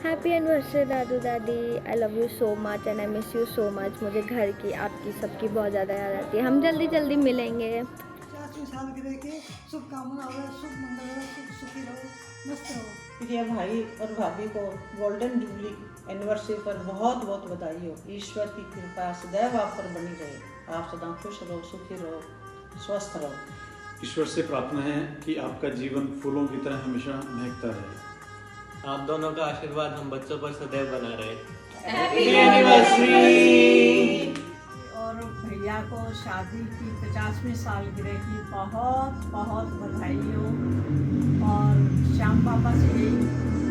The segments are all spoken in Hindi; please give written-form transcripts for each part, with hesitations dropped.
हैप्पी एनिवर्सरी दादू दादी। I love you so much and I miss you so much. मुझे घर की, आपकी, सबकी बहुत ज़्यादा याद आती है। हम जल्दी जल्दी मिलेंगे। 50वीं सालगिरह की शुभकामना हो, शुभ मंगल हो, सुख सुखी रहो, मस्त रहो। प्रिय भाई और भाभी को गोल्डन जुबली एनिवर्सरी पर बहुत बहुत बधाई हो। ईश्वर की कृपा सदैव आप पर बनी रहे। आप सदा खुश रहो, सुखी रहो, स्वस्थ रहो। ईश्वर से प्रार्थना है कि आपका जीवन फूलों की तरह हमेशा महकता रहे। आप दोनों का आशीर्वाद हम बच्चों पर सदैव बना रहे। Happy anniversary. और भैया को शादी की 50वीं सालगिरह की बहुत बहुत बधाई हो। और श्याम पापा से यही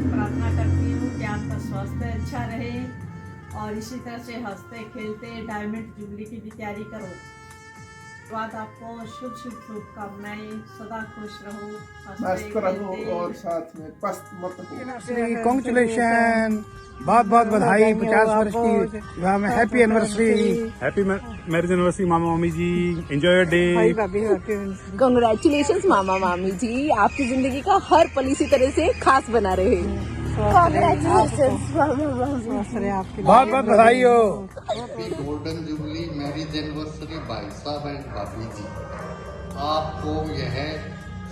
प्रार्थना करती हूँ कि आपका स्वास्थ्य अच्छा रहे और इसी तरह से हंसते खेलते डायमंड जुबली की भी तैयारी करो। बाद आपको शुभ शुभ शुभकामनाएं, सदा खुश रहो, मस्त रहो और साथ में पस्त मत हो। कॉन्ग्रेचुलेशन, बहुत बहुत बधाई 50 वर्ष की विवाह में। Happy anniversary. Happy marriage anniversary मामा मामी जी। Enjoy your day. कांग्रेचुलेशंस मामा मामी जी, आपकी जिंदगी का हर पल इसी तरह से खास बना रहे। बहुत बहुत बधाई हो। Happy golden jubilee marriage anniversary भाई साहब एंड भाभी जी। आपको यह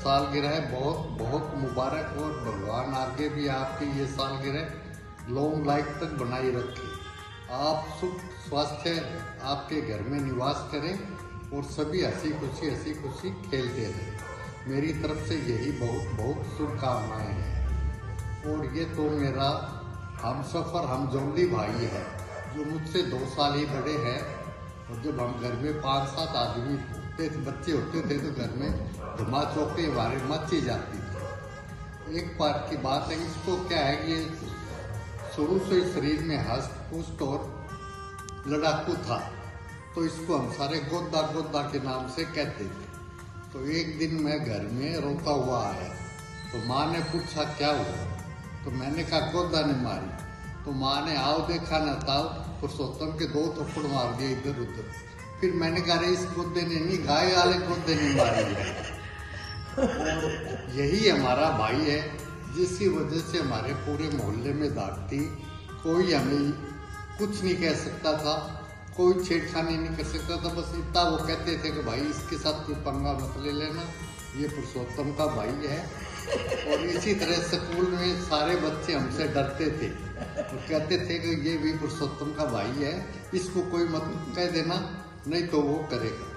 सालगिरह बहुत बहुत मुबारक और भगवान आगे भी आपकी ये सालगिरह लॉन्ग लाइफ तक बनाई रखे। आप सुख स्वास्थ्य आपके घर में निवास करें और सभी हंसी खुशी खेलते रहें। मेरी तरफ से यही बहुत बहुत शुभकामनाएं हैं। और ये तो मेरा हमसफर हमजोली भाई है जो मुझसे 2 साल ही बड़े हैं। और जब हम घर में 5-7 आदमी होते थे, बच्चे होते थे, तो घर में धमा चौके हमारे मची जाती थी। एक बार की बात है, इसको क्या है, ये शुरू से ही शरीर में हस्त पुष्ट और लड़ाकू था, तो इसको हम सारे गोदा गोदा के नाम से कहते थे। तो एक दिन मैं घर में रोता हुआ आया तो माँ ने पूछा क्या हुआ, तो मैंने कहा गोदा ने मारी। तो माँ ने आओ देखा न ताओ पुरुषोत्तम के 2 थप्पड़ मार दिए इधर उधर। फिर मैंने कहा इस गोदे ने नहीं, गाय वाले गोदे ने मारी है। और यही हमारा भाई है जिसकी वजह से हमारे पूरे मोहल्ले में दाग थी। कोई हमें कुछ नहीं कह सकता था, कोई छेड़खानी नहीं कर सकता था। बस इतना वो कहते थे कि भाई इसके साथ कोई पंगा मत ले लेना, ये पुरुषोत्तम का भाई है। और इसी तरह स्कूल में सारे बच्चे हमसे डरते थे और कहते थे कि ये भी पुरुषोत्तम का भाई है, इसको कोई मत कह देना, नहीं तो वो करेगा,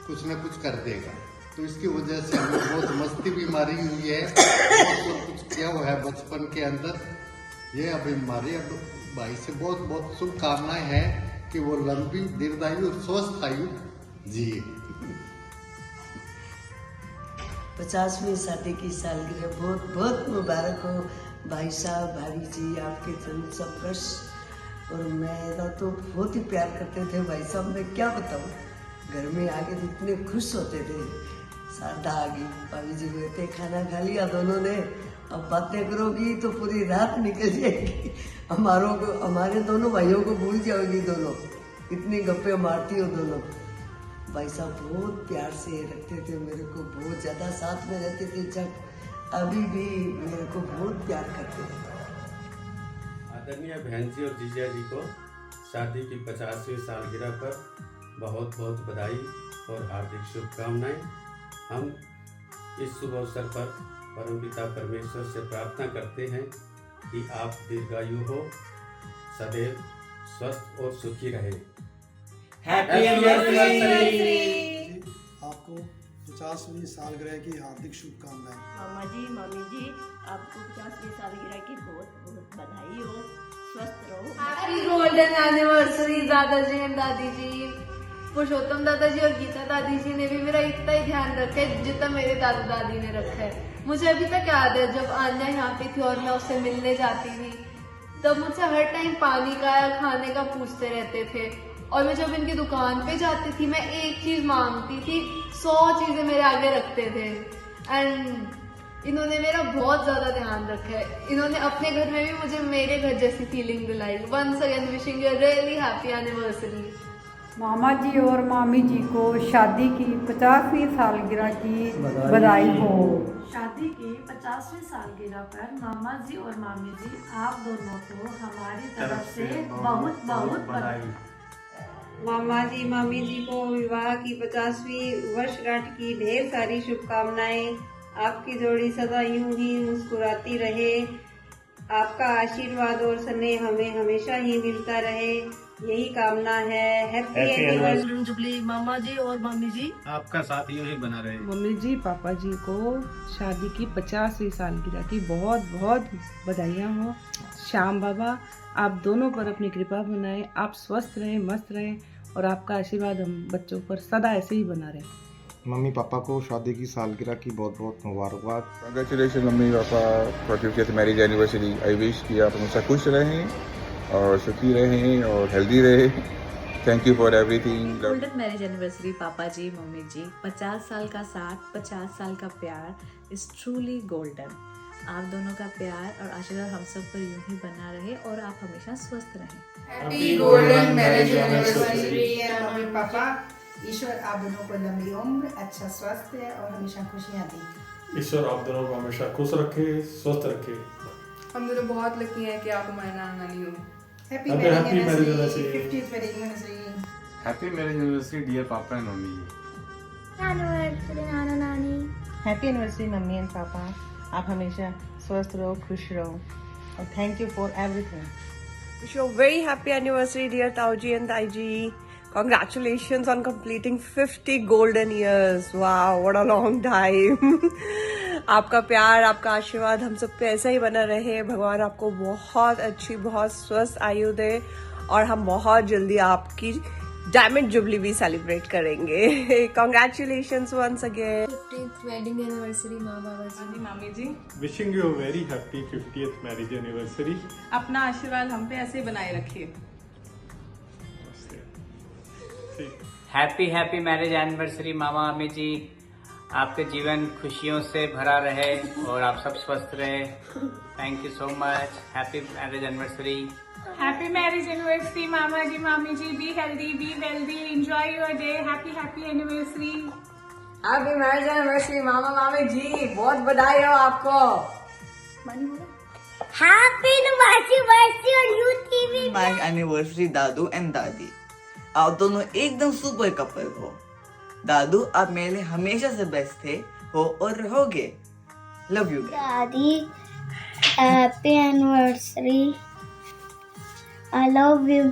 कुछ न कुछ कर देगा। तो इसकी वजह से हमें बहुत मस्ती भी मारी हुई है और कुछ किया हुआ है बचपन के अंदर। ये अभी हमारे अब भाई से बहुत बहुत शुभकामनाएं हैं कि वो लंबी दीर्घायु और स्वस्थ आयु जिए। 50वीं शादी की सालगिरह बहुत बहुत मुबारक हो भाई साहब, भाभी जी, आपके जन्म सब वर्ष। और मेरा तो बहुत ही प्यार करते थे भाई साहब, मैं क्या बताऊँ, घर में आके तो इतने खुश होते थे। सादा आ गई, भाभी जी कहते खाना खा लिया दोनों ने, अब बातें करोगी तो पूरी रात निकल जाएगी, हमारे दोनों भाइयों को भूल जाओगी दोनों, इतनी गप्पे मारती हो दोनों। भाई साहब बहुत प्यार से रखते थे मेरे को, बहुत ज़्यादा साथ में रहते थे, जब अभी भी मेरे को बहुत प्यार करते थे। आदरणीय बहन जी और जीजा जी को शादी की 50वीं सालगिरह पर बहुत बहुत बधाई और हार्दिक शुभकामनाएं। हम इस शुभ अवसर पर परमपिता परमेश्वर से प्रार्थना करते हैं कि आप दीर्घायु हो, सदैव स्वस्थ और सुखी रहे। Happy anniversary. आपको 50वीं सालगिरह की हार्दिक शुभकामनाएं। मामा जी, मामी जी, आपको 50वीं सालगिरह की बहुत बहुत बधाई हो, स्वस्थ रहो। हैप्पी गोल्डन एनिवर्सरी दादाजी एंड दादी जी। पुरुषोत्तम दादाजी और गीता दादी जी ने भी मेरा इतना ही ध्यान रखा है जितना मेरे दादा दादी ने रखा है। मुझे अभी तक याद है जब आन्या यहाँ पे थी और मैं उससे मिलने जाती थी, तब मुझसे हर टाइम पानी का या खाने का पूछते रहते थे। और मैं जब इनकी दुकान पे जाती थी, मैं एक चीज मांगती थी, 100 चीजें मेरे आगे रखते थे। एंड इन्होंने मेरा बहुत ज्यादा ध्यान रखा है। इन्होंने अपने घर में भी मुझे मेरे घर जैसी फीलिंग दिलाई। Once again wishing you a really happy anniversary. मामा जी और मामी जी को शादी की 50वीं सालगिरह की बधाई हो। शादी की 50वीं सालगिरह पर मामा जी और मामी जी आप दोनों को हमारी तरफ से बहुत बहुत बधाई। मामा जी मामी जी को विवाह की 50वीं वर्षगांठ की ढेर सारी शुभकामनाएं। आपकी जोड़ी सदा यूं ही मुस्कुराती रहे। आपका आशीर्वाद और स्नेह हमें हमेशा ही मिलता रहे, यही कामना है। हैप्पी एनिवर्सरी जुबली मामा जी और मामी जी। आपका साथ यूं ही बना रहे। मम्मी जी पापा जी को शादी की 50वीं सालगिरह की बहुत बहुत बधाइयाँ हो। श्याम बाबा आप दोनों पर अपनी कृपा बनाए, आप स्वस्थ रहें, मस्त रहें और आपका आशीर्वाद हम बच्चों पर सदा ऐसे ही बना रहे। मम्मी पापा को शादी की सालगिरह की बहुत बहुत मुबारकबाद। Congratulation mummy papa for 50th marriage anniversary. I wish कि आप हमेशा खुश रहें और सुखी रहें और हेल्दी रहें। Thank you for everything. Golden marriage anniversary पापा जी मम्मी जी। 50 साल का साथ, 50 साल का प्यार इज ट्रूली गोल्डन। आप दोनों का प्यार और आशीर्वाद हम सब पर यूं ही बना रहे और आप हमेशा स्वस्थ रहें। Happy golden marriage anniversary mummy papa. ईश्वर आप दोनों को लंबी उम्र, अच्छा स्वास्थ्य और हमेशा खुशियाँ दे। ईश्वर आप दोनों को हमेशा खुश रखे, स्वस्थ रखे। हम दोनों बहुत लकी हैं कि आप हमारे नाना नानी हो। Happy marriage anniversary, 50th marriage anniversary. Happy marriage anniversary dear papa and mummy ji. Anniversary नाना नानी। हैप्पी एनिवर्सरी मम्मी एंड पापा। आप हमेशा स्वस्थ रहो, खुश रहो और thank you for everything. Wish you a very happy anniversary dear Tauji and Taiji. Congratulations on completing 50 golden years. Wow, what a long time. आपका प्यार, आपका आशीर्वाद हम सब पे ऐसा ही बना रहे। भगवान आपको बहुत अच्छी, बहुत स्वस्थ आयु दे और हम बहुत जल्दी आपकी डायमंड जुबली भी सेलिब्रेट करेंगे। Congratulations once again. 50th wedding anniversary मामा जी मामी जी। Wishing you very happy 50th marriage anniversary. अपना आशीर्वाद हम पे ऐसे ही बनाए रखिए। हैप्पी हैप्पी मैरिज एनिवर्सरी मामा मामी जी। आपके जीवन खुशियों से भरा रहे और आप सब स्वस्थ रहे। Thank you so much. Happy marriage anniversary. Happy marriage anniversary मामा जी मामी जी। Be healthy, be wealthy, enjoy your day. Happy happy anniversary. Happy marriage anniversary मामा मामी जी, बहुत बधाई हो आपको। Happy anniversary on you TV. My anniversary दादू एंड दादी। आप दोनों एकदम सुपर कपल हो। दादू आप मेरे लिए हमेशा से बेस्ट थे, हो और रहोगे। लव यू दादी happy anniversary. I love you.